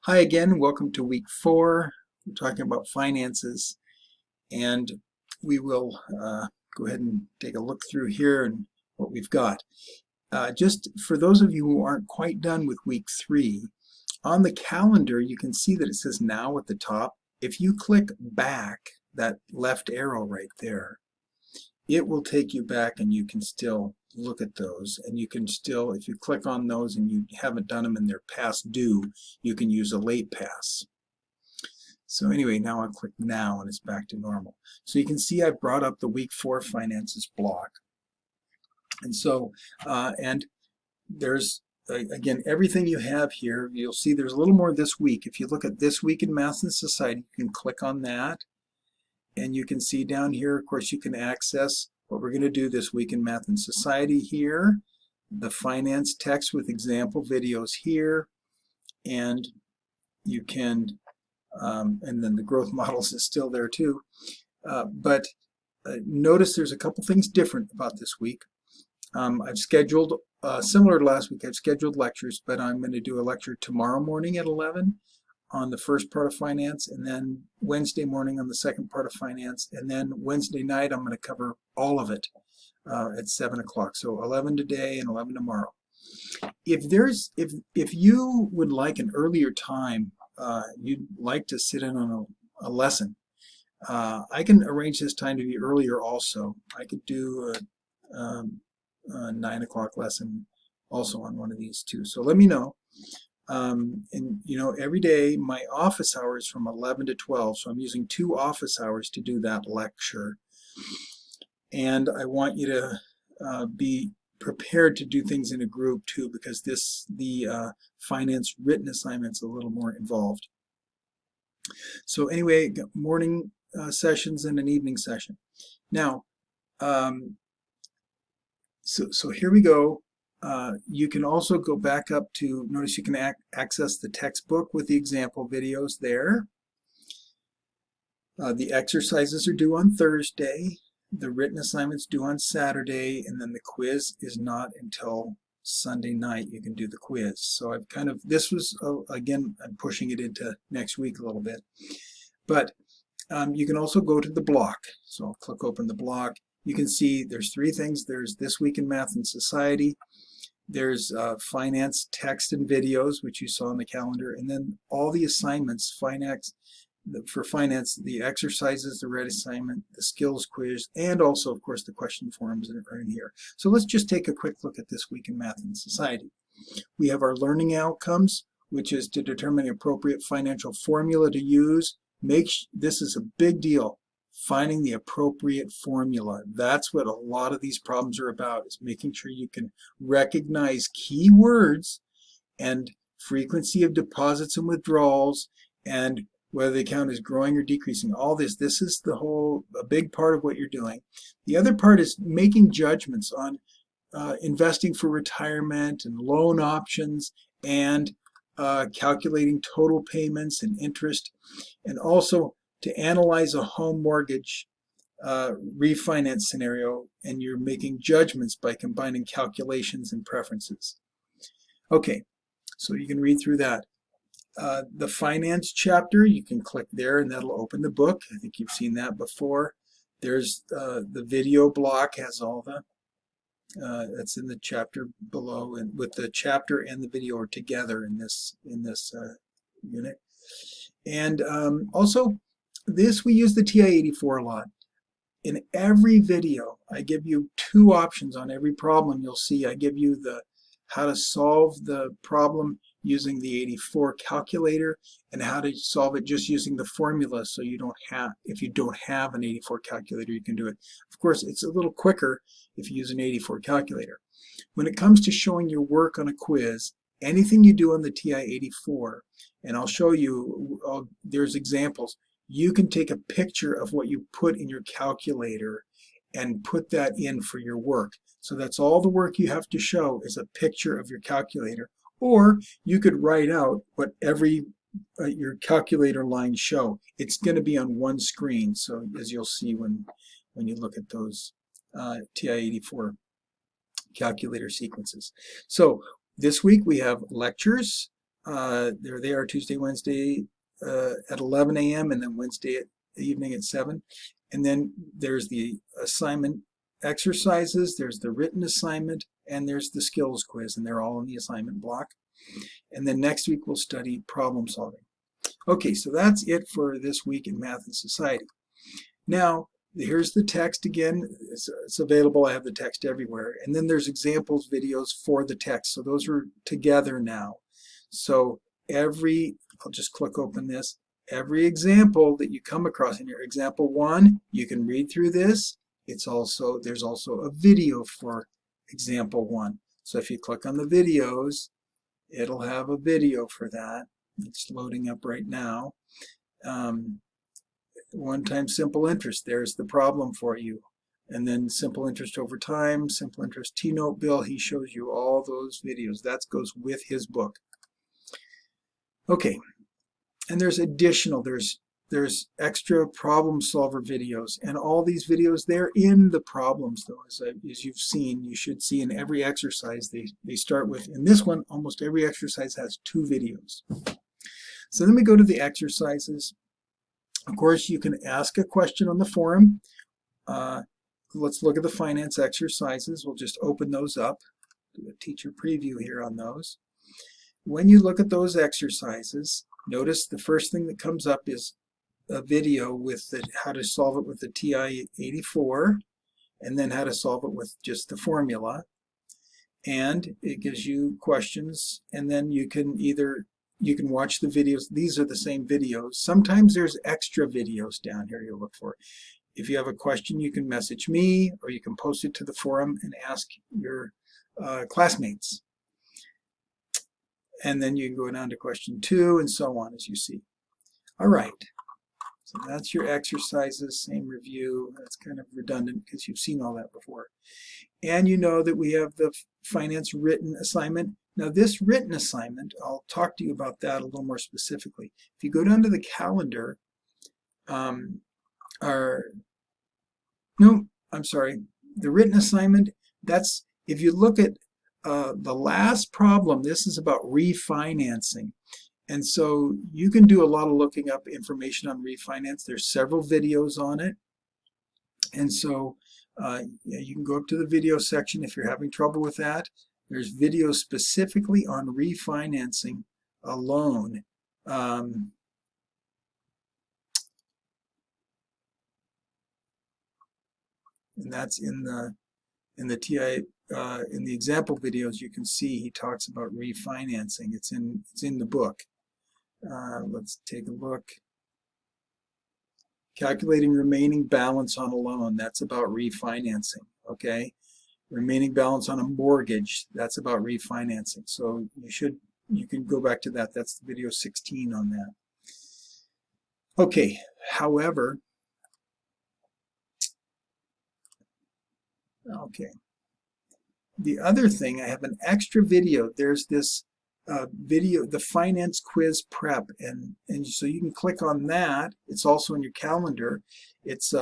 Hi again, welcome to week 4. We're talking about finances, and we will go ahead and take a look through here and what we've got. Just for those of you who aren't quite done with week 3, on the calendar you can see that it says now at the top. If you click back, that left arrow right there, it will take you back and you can still look at those, and you can still, if you click on those and you haven't done them and they're past due, you can use a late pass. So anyway, now I'll click now and it's back to normal. So you can see I brought up the week 4 finances block. And so, and there's, again, everything you have here, you'll see there's a little more this week. If you look at this week in Math and Society, you can click on that. And you can see down here, of course, you can access what we're going to do this week in Math and Society here, the finance text with example videos here, and you can, and then the growth models is still there too. But notice there's a couple things different about this week. I've scheduled, similar to last week, I've scheduled lectures, but I'm going to do a lecture tomorrow morning at 11. On the first part of finance, and then Wednesday morning on the second part of finance, and then Wednesday night I'm going to cover all of it at 7 o'clock. So 11 today and 11 tomorrow. If you would like an earlier time, you'd like to sit in on a lesson, I can arrange this time to be earlier also. I could do a 9 o'clock lesson also on one of these two. So let me know. And you know, every day my office hours from 11 to 12, so I'm using 2 office hours to do that lecture. And I want you to be prepared to do things in a group too, because the finance written assignment's a little more involved. So anyway, morning sessions and an evening session. Now, so here we go. You can also go back up to, notice you can access the textbook with the example videos there. The exercises are due on Thursday, the written assignments due on Saturday, and then the quiz is not until Sunday night you can do the quiz. So I've kind of, this was, again, I'm pushing it into next week a little bit. But you can also go to the block. So I'll click open the block. You can see there's 3 things. There's This Week in Math and Society. There's finance text and videos, which you saw on the calendar, and then all the assignments, for finance, the exercises, the red assignment, the skills quiz, and also, of course, the question forums are in here. So let's just take a quick look at This Week in Math and Society. We have our learning outcomes, which is to determine the appropriate financial formula to use. This is a big deal. Finding the appropriate formula. That's what a lot of these problems are about, is making sure you can recognize key words and frequency of deposits and withdrawals, and whether the account is growing or decreasing. All this is a big part of what you're doing. The other part is making judgments on investing for retirement and loan options, and calculating total payments and interest, and also to analyze a home mortgage refinance scenario, and you're making judgments by combining calculations and preferences. Okay, so you can read through that. The finance chapter, you can click there and that'll open the book. I think you've seen that before. There's the video block, has all the, that's in the chapter below, and with the chapter and the video are together in this unit. And also, we use the TI-84 a lot. In every video, I give you 2 options on every problem. You'll see I give you how to solve the problem using the 84 calculator, and how to solve it just using the formula, so you don't have, if you don't have an 84 calculator, you can do it. Of course, it's a little quicker if you use an 84 calculator. When it comes to showing your work on a quiz, anything you do on the TI-84, and I'll show you, there's examples. You can take a picture of what you put in your calculator and put that in for your work. So that's all the work you have to show, is a picture of your calculator. Or you could write out what every your calculator lines show. It's going to be on one screen, so as you'll see when you look at those TI-84 calculator sequences. So this week we have lectures. There they are, Tuesday, Wednesday at 11 a.m. and then Wednesday evening at 7. And then there's the assignment exercises, there's the written assignment, and there's the skills quiz, and they're all in the assignment block. And then next week we'll study problem solving. Okay, so that's it for this week in Math and Society. Now, here's the text again. It's available. I have the text everywhere. And then there's examples videos for the text. So those are together now. So I'll just click open this. Every example that you come across in your example 1, you can read through this. There's also a video for example 1. So if you click on the videos, it'll have a video for that. It's loading up right now. One-time simple interest, there's the problem for you. And then simple interest over time, simple interest T-note bill, he shows you all those videos. That goes with his book. Okay, and there's additional, there's extra problem solver videos, and all these videos, they're in the problems though, as you've seen. You should see in every exercise, they start with, in this one, almost every exercise has 2 videos. So then we go to the exercises. Of course, you can ask a question on the forum. Let's look at the finance exercises. We'll just open those up. Do a teacher preview here on those. When you look at those exercises, notice the first thing that comes up is a video with how to solve it with the TI-84, and then how to solve it with just the formula. And it gives you questions, and then you can watch the videos. These are the same videos. Sometimes there's extra videos down here you'll look for. If you have a question, you can message me, or you can post it to the forum and ask your classmates. And then you can go down to question 2 and so on, as you see. All right. So that's your exercises, same review. That's kind of redundant because you've seen all that before. And you know that we have the finance written assignment. Now this written assignment, I'll talk to you about that a little more specifically. If you go down to the calendar, the written assignment, that's, if you look at the last problem, this is about refinancing. And so you can do a lot of looking up information on refinance. There's several videos on it. And so you can go up to the video section if you're having trouble with that. There's videos specifically on refinancing a loan. And that's in the TI in the example videos. You can see he talks about refinancing. It's in the book. Let's take a look. Calculating remaining balance on a loan. That's about refinancing. Okay. Remaining balance on a mortgage, that's about refinancing. So you can go back to that. That's video 16 on that. Okay, however, the other thing, I have an extra video. There's this video, the finance quiz prep, and so you can click on that. It's also in your calendar. It's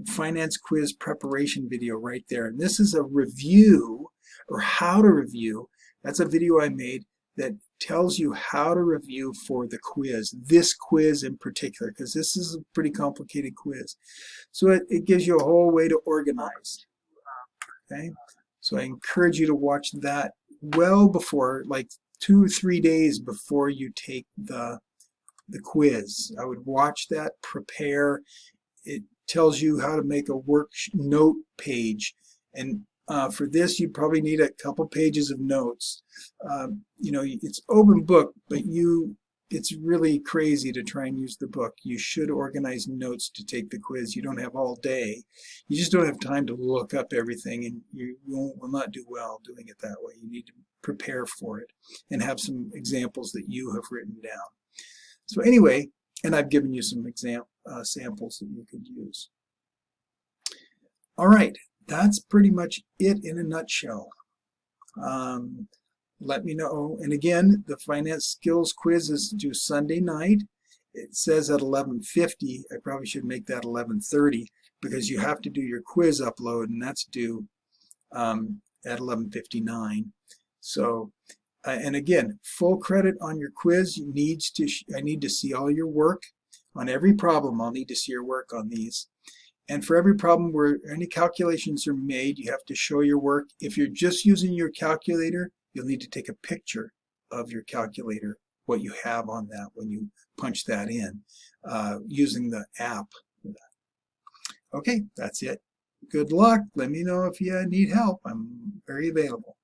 finance quiz preparation video right there. And this is a review, or how to review. That's a video I made that tells you how to review for the quiz, this quiz in particular, because this is a pretty complicated quiz. So it gives you a whole way to organize. Okay, so I encourage you to watch that well before, like 2 or 3 days before you take the quiz. I would watch that, prepare. It tells you how to make a work note page, and for this you probably need a couple pages of notes. You know, it's open book, but it's really crazy to try and use the book. You should organize notes to take the quiz. You don't have all day. You just don't have time to look up everything, and you will not do well doing it that way. You need to prepare for it and have some examples that you have written down. So anyway, and I've given you some samples that you could use. All right, that's pretty much it in a nutshell. Let me know. And again, the finance skills quiz is due Sunday night. It says at 11:50. I probably should make that 11:30 because you have to do your quiz upload, and that's due at 11:59. So And again, full credit on your quiz. I need to see all your work on every problem. I'll need to see your work on these. And for every problem where any calculations are made, you have to show your work. If you're just using your calculator, you'll need to take a picture of your calculator, what you have on that when you punch that in, using the app. Okay, that's it. Good luck. Let me know if you need help. I'm very available.